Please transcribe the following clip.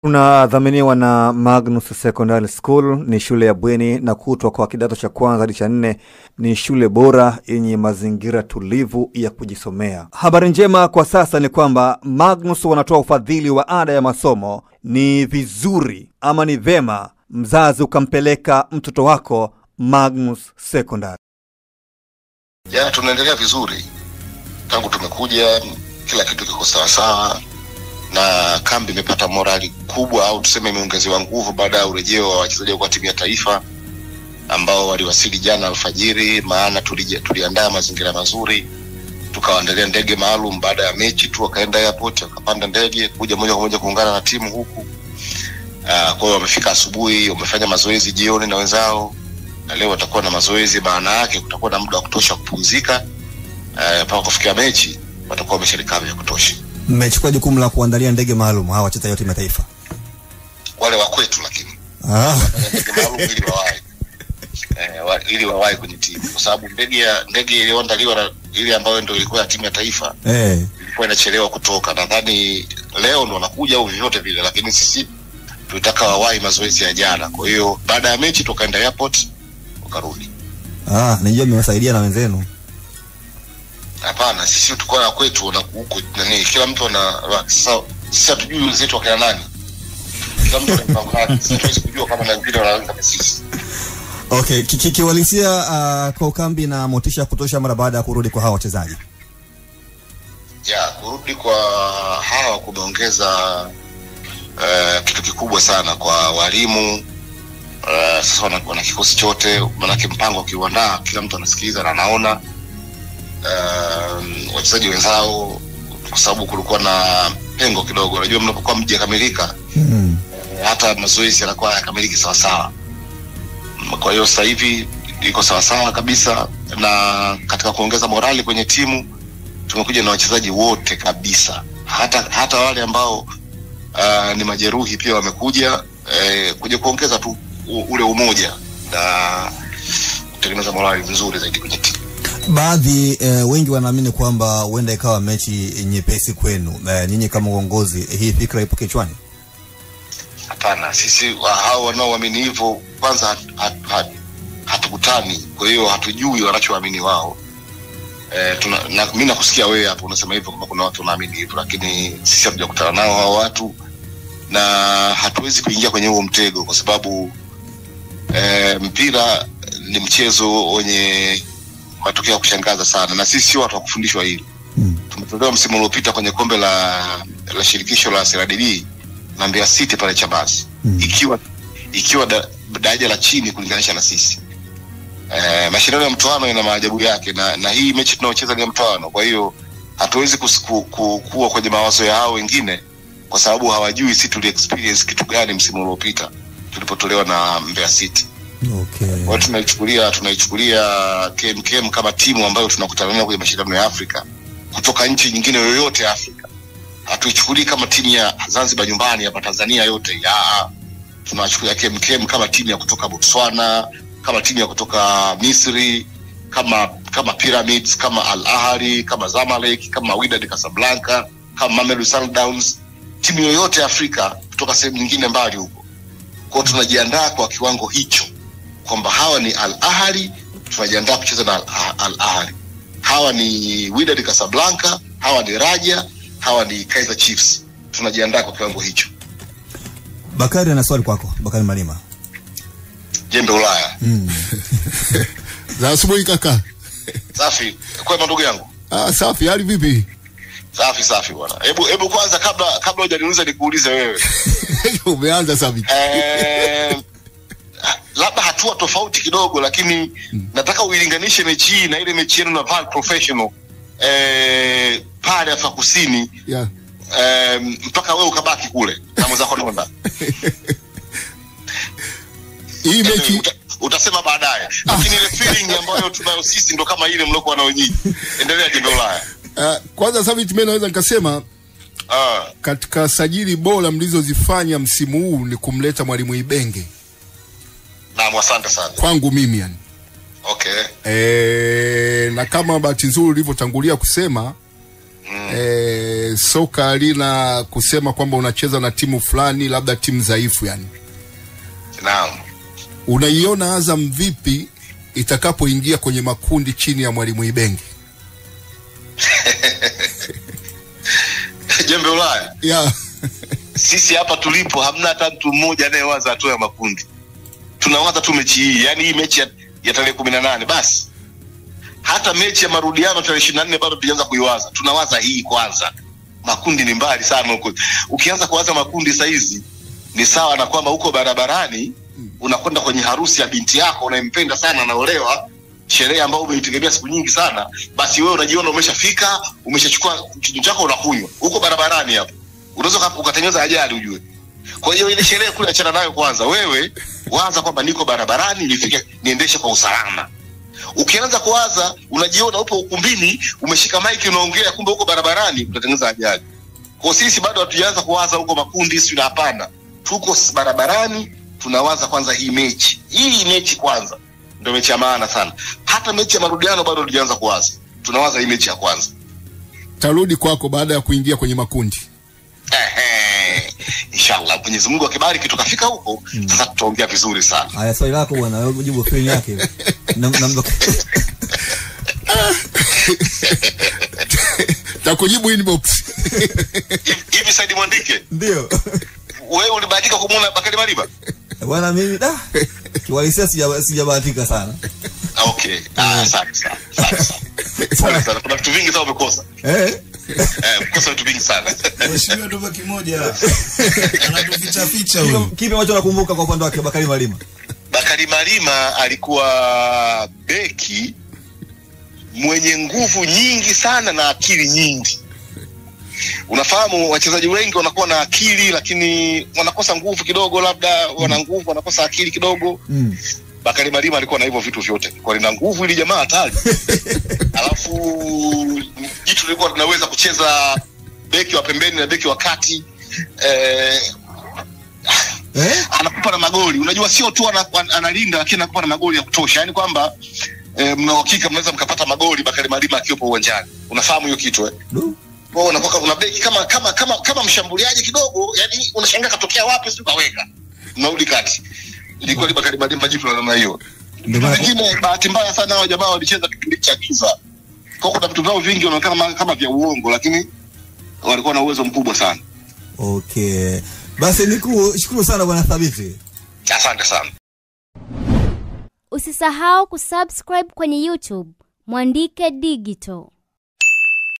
Tunadhaminiwa na Magnus Secondary School. Ni shule ya bweni na kutwa kwa kidato cha kwanza hadi cha 4. Ni shule bora yenye mazingira tulivu ya kujisomea. Habari njema kwa sasa ni kwamba Magnus wanatoa ufadhili wa ada ya masomo. Ni vizuri ama ni vema mzazi ukampeleka mtoto wako Magnus Secondary. Ya, tunaendelea vizuri. Tangu tumekuja kila kitu kiko sawa sawa, na kambi imepata morali kubwa, au tuseme imeongezewa nguvu baada ya urejeo wa wachezaji wa timu ya taifa ambao waliwasili jana alfajiri. Maana tuliandaa mazingira mazuri, tukawaandalia ndege maalum baada ya mechi tu, wakaenda airport, wakapanda ndege kuja moja kwa moja kuungana na timu huku. Kwa hiyo wamefika asubuhi, wamefanya mazoezi jioni na wenzao, na leo watakuwa na mazoezi. Maana yake kutakuwa na muda wa kutosha kupumzika mpaka kufikia mechi, watakuwa wameshirika vya kutosha. Mmechukua jukumu la kuandalia ndege maalum hawa wachezaji wa timu ya taifa wale wa kwetu, lakini ndege maalum ili wawahi kwenye timu, kwa sababu ndege iliyoandaliwa ile ambayo ndio ilikuwa ya timu ya taifa ilikuwa inachelewa kutoka. Nadhani leo ndo wanakuja au vyote vile, lakini sisi tulitaka wawahi mazoezi ya jana. Kwa hiyo baada ya mechi tukaenda airport ukarudi. Najua mmewasaidia na wenzenu. Hapana, sisi tulikuwa na kwetu na huko nani, kila mtu ana sisi hatujui wenzetu wakina nani. Kila mtu ana mpango wake, sisi tuwezi kujua kama na wengine wanaanza kama sisi. Okay, kiwalisia kwa kambi na motisha kutosha mara baada ya kurudi kwa hawa wachezaji. Ya, kurudi kwa hawa kumeongeza kitu kikubwa sana kwa walimu. Sasa wana kikosi chote, maana mpango kiuandaa, kila mtu anasikiliza na anaona wachezaji wenzao, kwa sababu kulikuwa na pengo kidogo. Unajua mnapokuwa mji kamilika, hata mazoezi yanakuwa yakamiliki sawa sawa. Kwa hiyo sasa hivi iko sawa sawa kabisa, na katika kuongeza morali kwenye timu tumekuja na wachezaji wote kabisa, hata wale ambao ni majeruhi pia wamekuja kuja kuongeza tu ule umoja na kutengeneza morali nzuri zaidi kwenye timu. Baadhi wengi wanaamini kwamba huenda ikawa mechi nyepesi kwenu. Nyinyi kama uongozi, hii fikra ipo kichwani? Hapana, sisi hao wanaoamini hivyo kwanza hatukutani, kwa hiyo hatujui wanachoamini wao. Mimi nakusikia wewe hapo unasema hivyo kama kuna watu wanaamini hivyo, lakini sisi hatujakutana nao hao watu, na hatuwezi kuingia kwenye huo mtego, kwa sababu mpira ni mchezo wenye matokeo ya kushangaza sana, na sisi watu wa kufundishwa hili. Tumetolewa msimu uliopita kwenye kombe la shirikisho la CRDB na Mbeya City pale Chamazi, ikiwa daraja la chini kulinganisha na sisi. Mashindano ya mtoano ina maajabu yake, na hii mechi tunaocheza ni mtoano. Kwa hiyo hatuwezi kuwa kwenye mawazo ya hao wengine, kwa sababu hawajui sisi tuli experience kitu gani msimu uliopita tulipotolewa na Mbeya City. Okay. Kwa tunaichukulia KMKM kama timu ambayo tunakutana nayo kwenye mashindano ya Afrika kutoka nchi nyingine yoyote Afrika. Hatuichukulii kama timu ya Zanzibar nyumbani hapa Tanzania yote. Tunachukulia KMKM kama timu ya kutoka Botswana, kama timu ya kutoka Misri, kama Pyramids, kama Al Ahly, kama Zamalek, kama Wydad Casablanca, kama Mamelodi Sundowns, timu yoyote Afrika kutoka sehemu nyingine mbali huko. Kwa hiyo tunajiandaa kwa kiwango hicho, kwamba hawa ni Al Ahly, tunajiandaa kucheza na Al Ahly. Hawa ni Wydad Casablanca, hawa ni Raja, hawa ni Kaizer Chiefs. Tunajiandaa kwa kiwango hicho. Bakari ana swali kwako, Bakari Malima. Jembe Ulaya. Za asubuhi kaka. Safi. Kwa ndugu yangu. Safi, hali vipi? Safi bwana. Hebu kwanza kabla hujaniuliza nikuulize wewe. Umeanza safi. Labda hatua tofauti kidogo, lakini nataka uilinganishe mechi hii na ile mechi yenu na Val Professional pale Afrika Kusini. Yeah. Mpaka wewe ukabaki kule na mwenzako Nonda. Hii mechi utasema baadaye. Lakini ile feeling ambayo tunayo sisi ndo kama ile mloko na wenyewe. Endelea Jembe Ulaya. Kwanza safi, mimi naweza nikasema katika sajili bora mlizozifanya msimu huu ni kumleta Mwalimu Ibenge. Naam, asante sana. Kwangu mimi yani. Okay. Na kama bahati nzuri ulivyotangulia kusema, soka halina kusema kwamba unacheza na timu fulani labda timu dhaifu yani. Naam. Unaiona Azam vipi itakapoingia kwenye makundi chini ya Mwalimu Ibenge? Jembe Ulaya. Yeah. Sisi hapa tulipo hamna hata mtu mmoja anayewaza hatua ya makundi. Tunawaza tu mechi hii, yani hii mechi ya tarehe 18 basi. Hata mechi ya marudiano tarehe 24 bado tulianza kuiwaza. Tunawaza hii kwanza. Makundi ni mbali sana huko. Ukianza kuwaza makundi saa hizi ni sawa na kwamba uko barabarani unakwenda kwenye harusi ya binti yako unayempenda sana naolewa, sherehe ambayo umeitegemea siku nyingi sana, basi wewe unajiona umeshafika, umeshachukua kitu chako unakunywa. Uko barabarani hapo. Unaweza ukatengeneza ajali ujue. Kwa hiyo ile sherehe kule achana nayo kwanza. Wewe waza kwamba niko barabarani nifike niendeshe kwa usalama. Ukianza kuwaza unajiona upo ukumbini umeshika mic unaongea kumbe uko barabarani utatengeneza ajali. Kwa sisi bado hatujaanza kuwaza huko makundi sio na hapana. Tuko barabarani tunawaza kwanza hii mechi. Hii mechi kwanza ndio mechi ya maana sana. Hata mechi ya marudiano bado hatujaanza kuwaza. Tunawaza hii mechi ya kwanza. Tarudi kwako baada ya kuingia kwenye makundi. Inshallah Mwenyezi Mungu akibariki tukafika huko sasa tutaongea vizuri sana. Haya, swali lako bwana, wewe ujibu free yake. Takujibu inbox. Hivi Said Mwandike? Ndio. Wewe ulibahatika kumuona Bakari Maliba? Bwana mimi kiwalisia sijabahatika sana. Okay. Asante sana. Kuna vitu vingi sana umekosa. Umekosa vitu vingi sana. Mheshimiwa ndio kimoja. Anatuficha huyo. Kipi ambacho nakumbuka kwa upande wake Bakari Malima? Bakari Malima alikuwa beki mwenye nguvu nyingi sana na akili nyingi. Unafahamu wachezaji wengi wanakuwa na akili lakini wanakosa nguvu kidogo, labda wana nguvu wanakosa akili kidogo. Bakari Malima alikuwa na hivyo vitu vyote. Kwa lina nguvu ili jamaa hatari. Alafu jitu lilikuwa tunaweza kucheza beki wa pembeni na beki wa kati. Anakupa na magoli. Unajua sio tu analinda lakini anakupa na magoli ya kutosha. Yaani kwamba mna hakika mnaweza mkapata magoli Bakari Malima akiwepo uwanjani. Unafahamu hiyo kitu Kwa unapoka una beki kama mshambuliaji kidogo, yani unashangaa katokea wapi sio kaweka. Unarudi kati. Ilikuwa ni Bakari Malima jitu na namna hiyo. Wengine bahati mbaya sana hao jamaa walicheza kipindi cha giza. Kwa kuna vitu vyao vingi wanaonekana kama vya uongo lakini walikuwa na uwezo mkubwa sana. Okay. Basi nikushukuru sana bwana Thabiti. Asante sana. Usisahau kusubscribe kwenye YouTube Mwandike Digital.